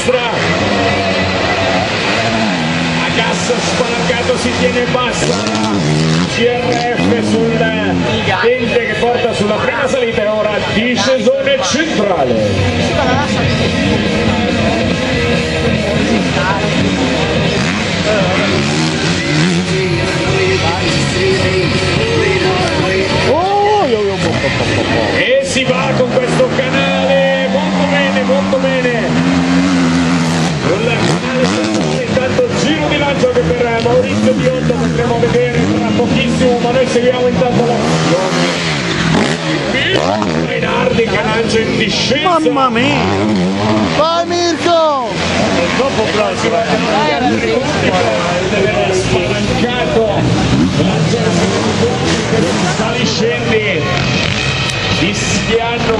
destra, a gas spalancato si tiene bassa, CRF sul dente che porta sulla prima salita e ora discesone centrale. E si va con questo canale molto bene, molto bene. Con il canale centrale, intanto giro di lancio che per Maurizio Biondo potremo vedere tra pochissimo, ma noi seguiamo intanto l'azione. Mainardi che lancia in discesa. Mamma mia! Vai Mirko! Troppo prossimo, deve aver spalancato saliscendi fischiando